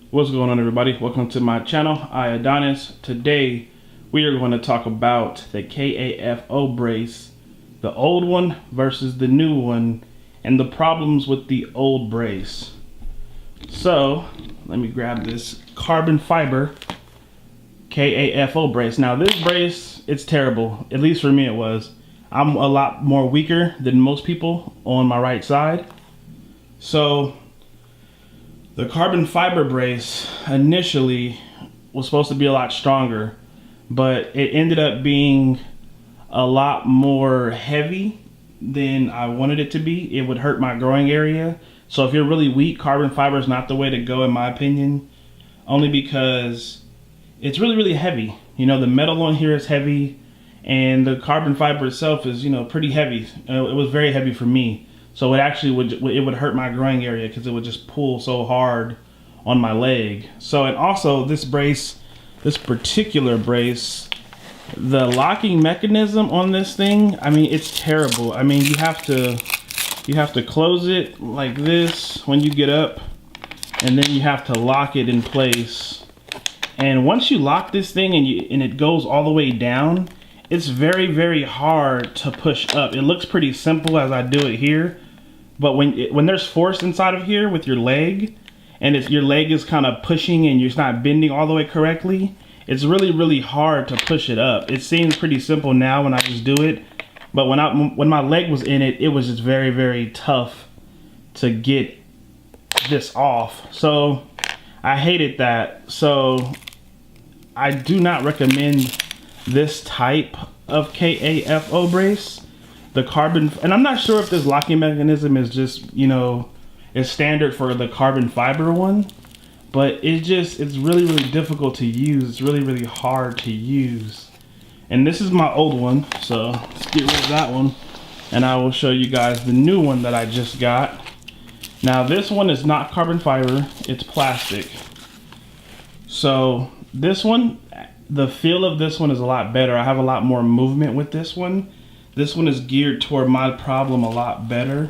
What's going on, everybody? Welcome to my channel. I Adonis. Today we are going to talk about the KAFO brace, the old one versus the new one, and the problems with the old brace. So let me grab this carbon fiber KAFO brace. Now this brace, it's terrible. At least for me it was. I'm a lot more weaker than most people on my right side. So the carbon fiber brace initially was supposed to be a lot stronger, but it ended up being a lot more heavy than I wanted it to be. It would hurt my growing area. So if you're really weak, carbon fiber is not the way to go, in my opinion, only because it's really heavy. You know, the metal on here is heavy, and the carbon fiber itself is, you know, pretty heavy. It was very heavy for me. So it actually would hurt my growing area because it would just pull so hard on my leg. So, and also this brace, this particular brace, the locking mechanism on this thing, I mean, it's terrible. I mean, you have to close it like this when you get up, and then you have to lock it in place. And once you lock this thing and it goes all the way down, it's very hard to push up. It looks pretty simple as I do it here. But when there's force inside of here with your leg, and if your leg is kind of pushing and you're not bending all the way correctly, it's really hard to push it up. It seems pretty simple now when I just do it, but when my leg was in it, it was just very tough to get this off. So I hated that. So I do not recommend this type of KAFO brace. The carbon, and I'm not sure if this locking mechanism is just, you know, is standard for the carbon fiber one, but it's really difficult to use. It's really hard to use. And this is my old one, so let's get rid of that one, and I will show you guys the new one that I just got. Now this one is not carbon fiber, it's plastic. So this one, the feel of this one is a lot better. I have a lot more movement with this one. This one is geared toward my problem a lot better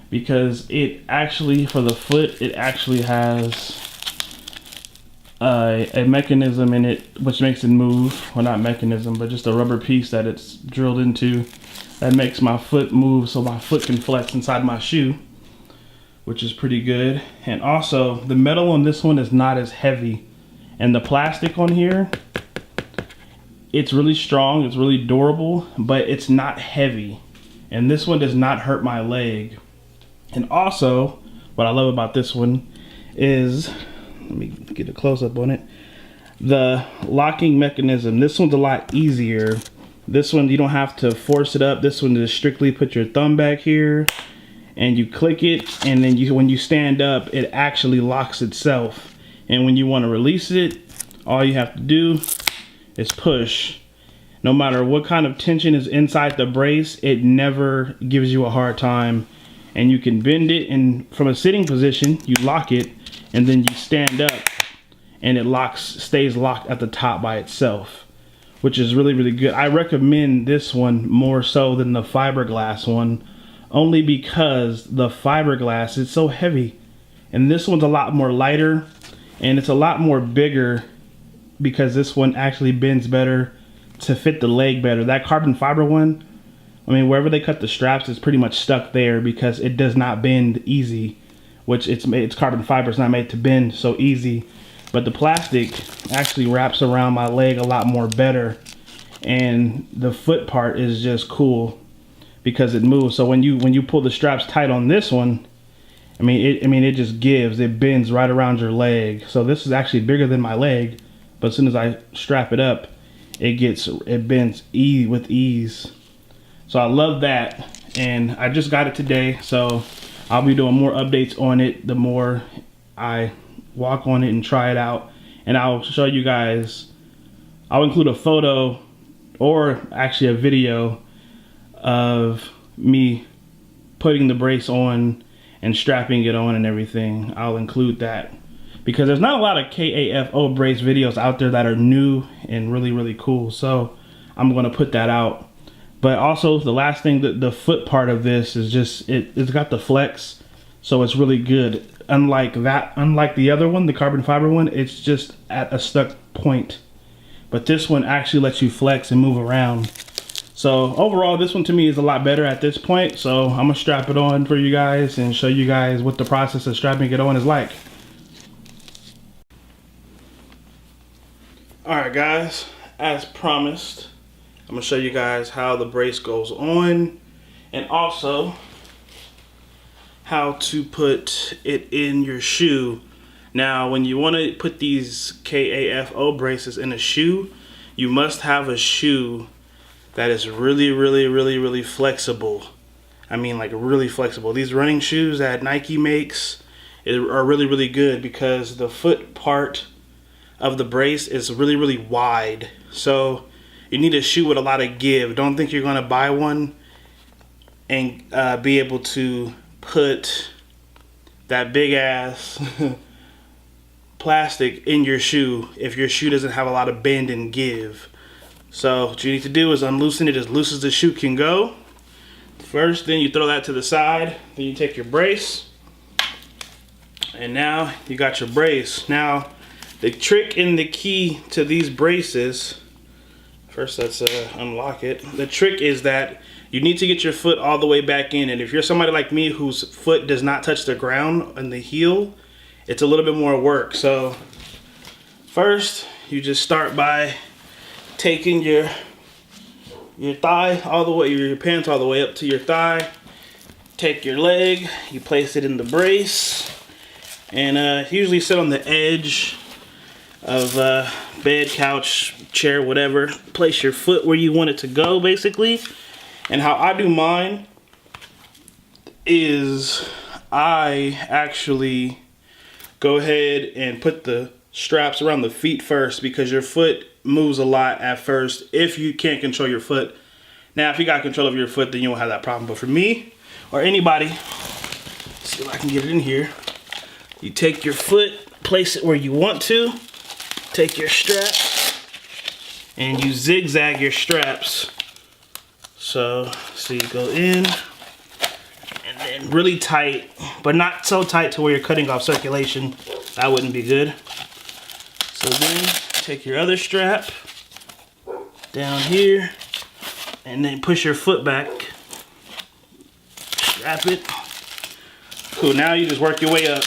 because it actually, for the foot, it actually has a mechanism in it which makes it move. Well, not mechanism, but just a rubber piece that it's drilled into that makes my foot move so my foot can flex inside my shoe, which is pretty good. And also, the metal on this one is not as heavy. And the plastic on here, it's really strong, it's really durable, but it's not heavy. And this one does not hurt my leg. And also, what I love about this one is, let me get a close-up on it, the locking mechanism. This one's a lot easier. This one, you don't have to force it up. This one is strictly put your thumb back here, and you click it, and then when you stand up, it actually locks itself. And when you want to release it, all you have to do is push. No matter what kind of tension is inside the brace, it never gives you a hard time. And you can bend it, and from a sitting position, you lock it, and then you stand up, and it stays locked at the top by itself, which is really good. I recommend this one more so than the fiberglass one, only because the fiberglass is so heavy, and this one's a lot more lighter, and it's a lot more bigger, because this one actually bends better to fit the leg better. That carbon fiber one, I mean, wherever they cut the straps, it's pretty much stuck there because it does not bend easy, which it's carbon fiber. It's not made to bend so easy. But the plastic actually wraps around my leg a lot more better, and the foot part is just cool because it moves. So when you pull the straps tight on this one, I mean it just gives. It bends right around your leg. So this is actually bigger than my leg. But as soon as I strap it up, it bends with ease. So I love that, and I just got it today, so I'll be doing more updates on it the more I walk on it and try it out. And I'll show you guys, I'll include a photo or actually a video of me putting the brace on and strapping it on and everything. I'll include that, because there's not a lot of KAFO brace videos out there that are new and really cool. So I'm going to put that out. But also the last thing, the foot part of this is just, it's got the flex. So it's really good. Unlike the other one, the carbon fiber one, it's just at a stuck point. But this one actually lets you flex and move around. So overall, this one to me is a lot better at this point. So I'm gonna strap it on for you guys and show you guys what the process of strapping it on is like. All right, guys, as promised, I'm gonna show you guys how the brace goes on and also how to put it in your shoe. Now, when you want to put these KAFO braces in a shoe, you must have a shoe that is really flexible. I mean, like really flexible. These running shoes that Nike makes are really good because the foot part of the brace is really wide. So you need a shoe with a lot of give. Don't think you're gonna buy one and be able to put that big ass plastic in your shoe if your shoe doesn't have a lot of bend and give. So what you need to do is unloosen it as loose as the shoe can go first, then you throw that to the side, then you take your brace, and now you got your brace. Now the trick and the key to these braces, first let's unlock it. The trick is that you need to get your foot all the way back in, and if you're somebody like me whose foot does not touch the ground and the heel, it's a little bit more work. So first, you just start by taking your thigh all the way, your pants all the way up to your thigh. Take your leg, you place it in the brace, and usually sit on the edge of bed, couch, chair, whatever. Place your foot where you want it to go, basically. And how I do mine is I actually go ahead and put the straps around the feet first, because your foot moves a lot at first if you can't control your foot. Now, if you got control of your foot, then you won't have that problem. But for me or anybody, let's see if I can get it in here. You take your foot, place it where you want to, take your strap, and you zigzag your straps. So you go in, and then really tight, but not so tight to where you're cutting off circulation. That wouldn't be good. So then take your other strap down here, and then push your foot back. Strap it. Cool, now you just work your way up.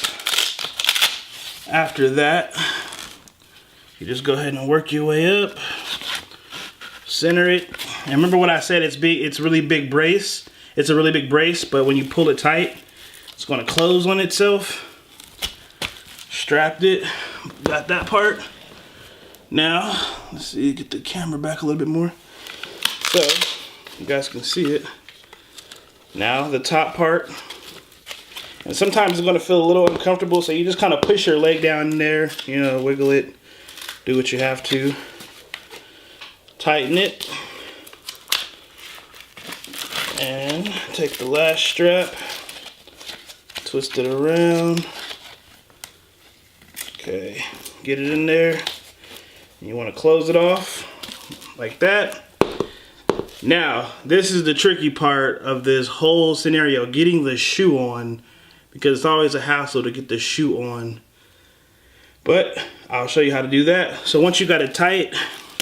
After that, you just go ahead and work your way up. Center it. And remember what I said, it's big, it's really big brace. It's a really big brace, but when you pull it tight, it's gonna close on itself. Strapped it, got that part. Now, let's see, get the camera back a little bit more. So, you guys can see it. Now, the top part. And sometimes it's gonna feel a little uncomfortable, so you just kind of push your leg down in there, you know, wiggle it, do what you have to. Tighten it. And take the last strap, twist it around. Okay, get it in there. You want to close it off like that. Now, this is the tricky part of this whole scenario, getting the shoe on, because it's always a hassle to get the shoe on. But I'll show you how to do that. So once you got it tight,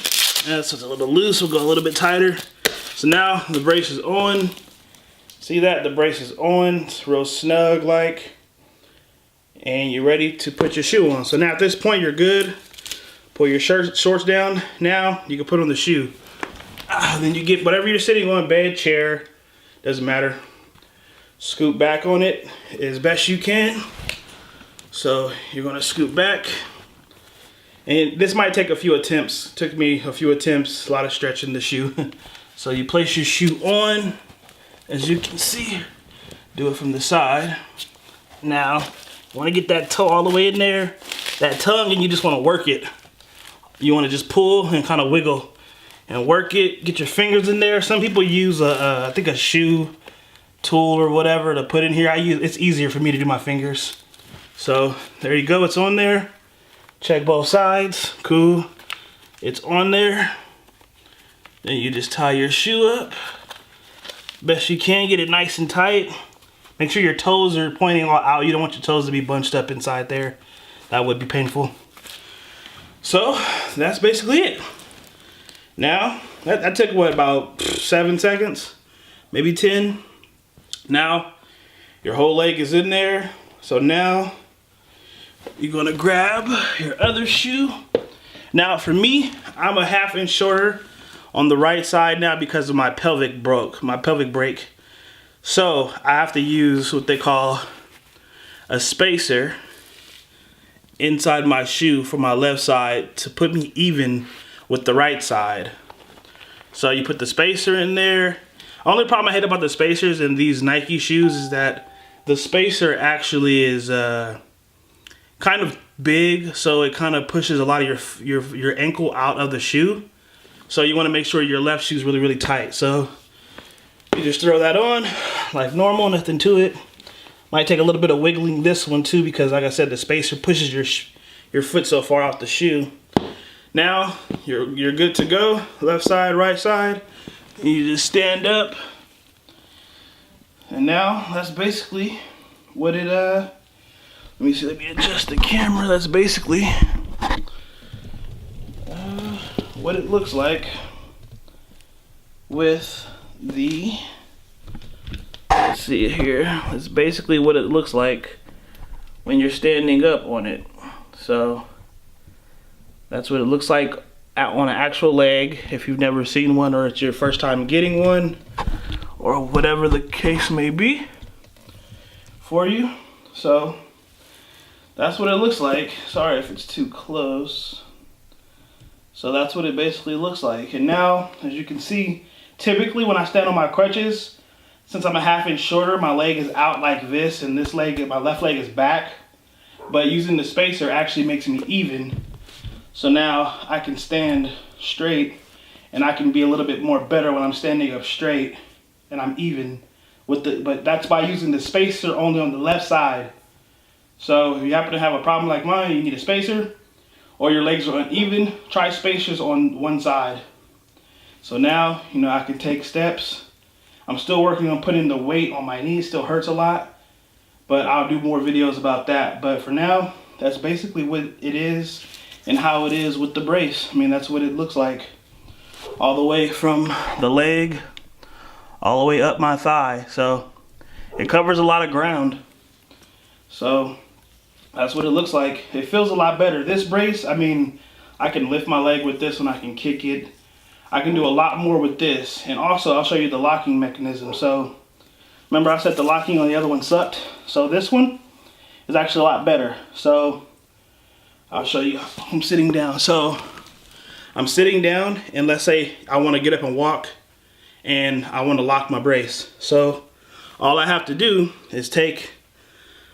so it's a little loose, we'll go a little bit tighter. So now the brace is on. See that? The brace is on. It's real snug like. And you're ready to put your shoe on. So now at this point you're good. Pull your shorts down. Now you can put on the shoe. Then you get whatever you're sitting on, bed, chair, doesn't matter. Scoot back on it as best you can. So you're gonna scoot back. And this might take a few attempts. Took me a few attempts, a lot of stretching the shoe. So you place your shoe on, as you can see. Do it from the side. Now, you wanna get that toe all the way in there, that tongue, and you just wanna work it. You wanna just pull and kind of wiggle and work it. Get your fingers in there. Some people use I think a shoe tool or whatever to put in here. It's easier for me to do my fingers. So there you go, it's on there. Check both sides, cool. It's on there. Then you just tie your shoe up. Best you can, get it nice and tight. Make sure your toes are pointing all out. You don't want your toes to be bunched up inside there. That would be painful. So that's basically it. Now, that took what, about 7 seconds? Maybe 10. Now, your whole leg is in there. So now, you're gonna grab your other shoe. Now for me, I'm a 1/2 inch shorter on the right side now because of my pelvic break. So I have to use what they call a spacer inside my shoe for my left side to put me even with the right side. So you put the spacer in there. Only problem I hate about the spacers in these Nike shoes is that the spacer actually is kind of big, so it kind of pushes a lot of your ankle out of the shoe. So you want to make sure your left shoe is really, really tight. So you just throw that on like normal, nothing to it. Might take a little bit of wiggling this one too, because like I said, the spacer pushes your foot so far out the shoe. Now you're good to go. Left side, right side. And you just stand up. And now that's basically what it let me see, let me adjust the camera. That's basically what it looks like with the, let's see it here. It's basically what it looks like when you're standing up on it. So that's what it looks like on an actual leg if you've never seen one, or it's your first time getting one, or whatever the case may be for you. So that's what it looks like. Sorry if it's too close. So that's what it basically looks like. And now, as you can see, typically when I stand on my crutches, since I'm a 1/2 inch shorter, my leg is out like this, and this leg, my left leg is back. But using the spacer actually makes me even. So now I can stand straight, and I can be a little bit more better when I'm standing up straight, and I'm even with the, but that's by using the spacer only on the left side. So if you happen to have a problem like mine, you need a spacer, or your legs are uneven, try spacers on one side. So now, you know, I can take steps. I'm still working on putting the weight on my knee. It still hurts a lot, but I'll do more videos about that. But for now, that's basically what it is and how it is with the brace. I mean, that's what it looks like. All the way from the leg, all the way up my thigh. So it covers a lot of ground. So that's what it looks like. It feels a lot better. This brace, I mean, I can lift my leg with this one. I can kick it. I can do a lot more with this. And also, I'll show you the locking mechanism. So remember I said the locking on the other one sucked. So this one is actually a lot better. So I'll show you. I'm sitting down. So I'm sitting down, and let's say I want to get up and walk, and I want to lock my brace. So all I have to do is take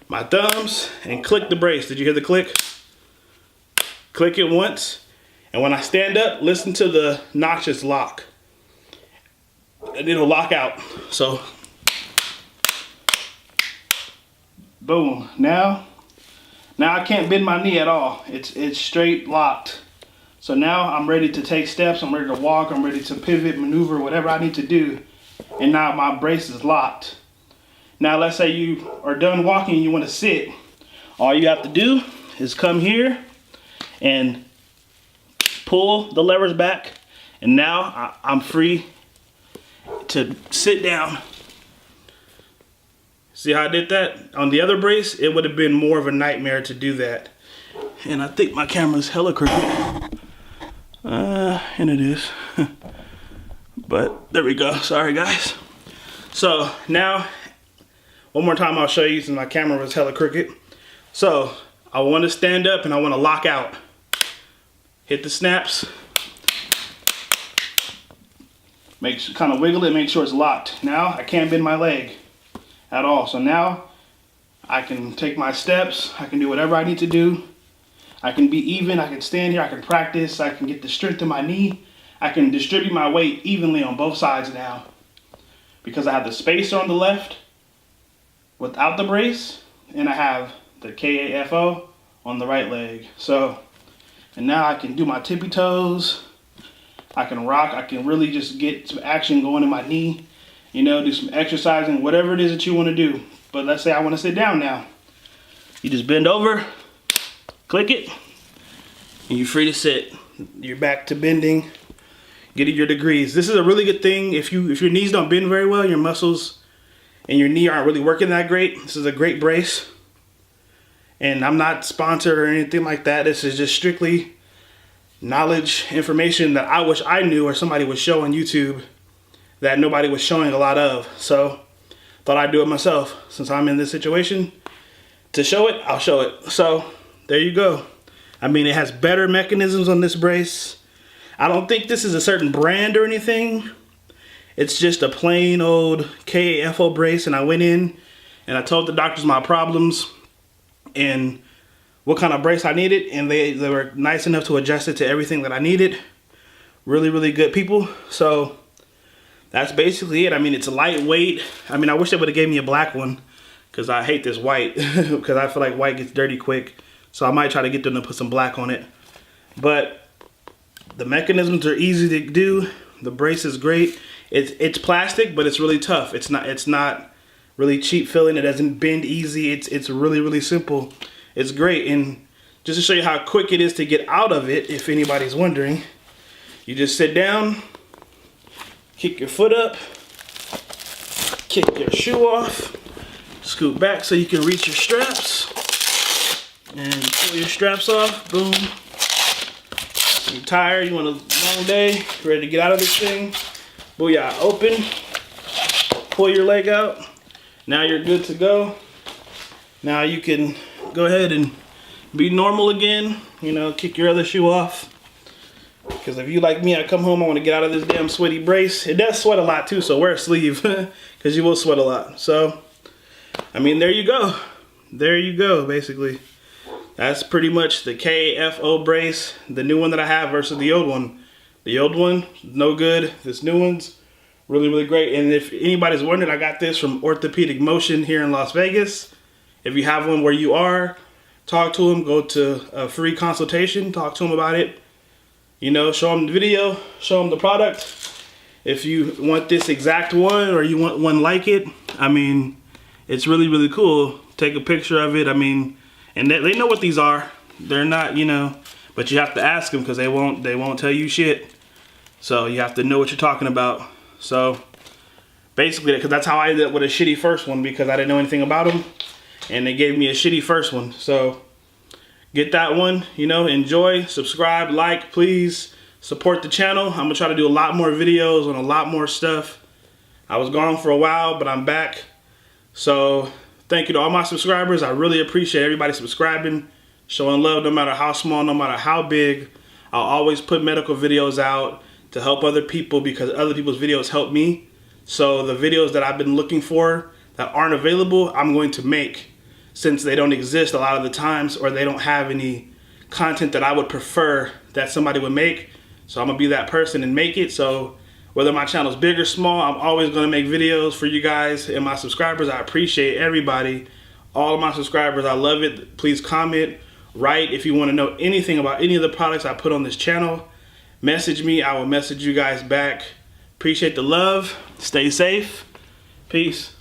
my thumbs and click the brace. Did you hear the click? Click it once, and when I stand up, listen to the notches lock, and it'll lock out. So boom. Now I can't bend my knee at all. It's straight locked. So now I'm ready to take steps. I'm ready to walk. I'm ready to pivot, maneuver, whatever I need to do. And now my brace is locked. Now let's say you are done walking and you want to sit. All you have to do is come here and pull the levers back. And now I'm free to sit down. See how I did that? On the other brace, it would have been more of a nightmare to do that. And I think my camera's hella crooked. And it is. But there we go. Sorry, guys. So now, one more time I'll show you since my camera was hella crooked. So I want to stand up and I want to lock out. Hit the snaps. Kind of wiggle it, make sure it's locked. Now I can't bend my leg at all. So now I can take my steps. I can do whatever I need to do. I can be even. I can stand here. I can practice. I can get the strength in my knee. I can distribute my weight evenly on both sides now, because I have the spacer on the left without the brace, and I have the KAFO on the right leg. So, and now I can do my tippy toes. I can rock. I can really just get some action going in my knee. You know, do some exercising, whatever it is that you want to do. But let's say I want to sit down now. You just bend over, click it, and you're free to sit. You're back to bending, getting your degrees. This is a really good thing if your knees don't bend very well, your muscles and your knee aren't really working that great. This is a great brace. And I'm not sponsored or anything like that. This is just strictly knowledge, information that I wish I knew or somebody would show on YouTube that nobody was showing a lot of. So thought I'd do it myself since I'm in this situation. To show it, I'll show it. So there you go. I mean, it has better mechanisms on this brace. I don't think this is a certain brand or anything. It's just a plain old KAFO brace, and I went in and I told the doctors my problems and what kind of brace I needed, and they were nice enough to adjust it to everything that I needed. Really, really good people. So that's basically it. I mean, it's lightweight. I mean, I wish they would have gave me a black one because I hate this white because I feel like white gets dirty quick. So I might try to get them to put some black on it. But the mechanisms are easy to do. The brace is great. It's plastic, but it's really tough. It's not really cheap feeling. It doesn't bend easy. It's really, really simple. It's great. And just to show you how quick it is to get out of it, if anybody's wondering, you just sit down, kick your foot up, kick your shoe off, scoot back so you can reach your straps, and pull your straps off. Boom. You're tired, you want a long day, ready to get out of this thing. Booyah, open, pull your leg out. Now you're good to go. Now you can go ahead and be normal again. You know, kick your other shoe off. Because if you like me, I come home, I want to get out of this damn sweaty brace. It does sweat a lot too, so wear a sleeve because you will sweat a lot. So, I mean, there you go. There you go, basically. That's pretty much the KAFO brace, the new one that I have versus the old one. The old one, no good. This new one's really, really great. And if anybody's wondering, I got this from Orthopedic Motion here in Las Vegas. If you have one where you are, talk to them, go to a free consultation, talk to them about it. You know, show them the video, show them the product. If you want this exact one or you want one like it, I mean, it's really, really cool. Take a picture of it. I mean, and they know what these are. They're not, you know, but you have to ask them because they won't tell you shit. So you have to know what you're talking about. So basically, because that's how I ended up with a shitty first one, because I didn't know anything about them. And they gave me a shitty first one. So get that one, you know, enjoy, subscribe, like, please support the channel. I'm gonna try to do a lot more videos on a lot more stuff. I was gone for a while, but I'm back. So thank you to all my subscribers. I really appreciate everybody subscribing, showing love no matter how small, no matter how big. I'll always put medical videos out to help other people because other people's videos help me. So the videos that I've been looking for that aren't available, I'm going to make, since they don't exist a lot of the times, or they don't have any content that I would prefer that somebody would make. So I'm gonna be that person and make it. So whether my channel's big or small, I'm always gonna make videos for you guys and my subscribers. I appreciate everybody, all of my subscribers. I love it. Please comment, write if you wanna know anything about any of the products I put on this channel. Message me, I will message you guys back. Appreciate the love. Stay safe. Peace.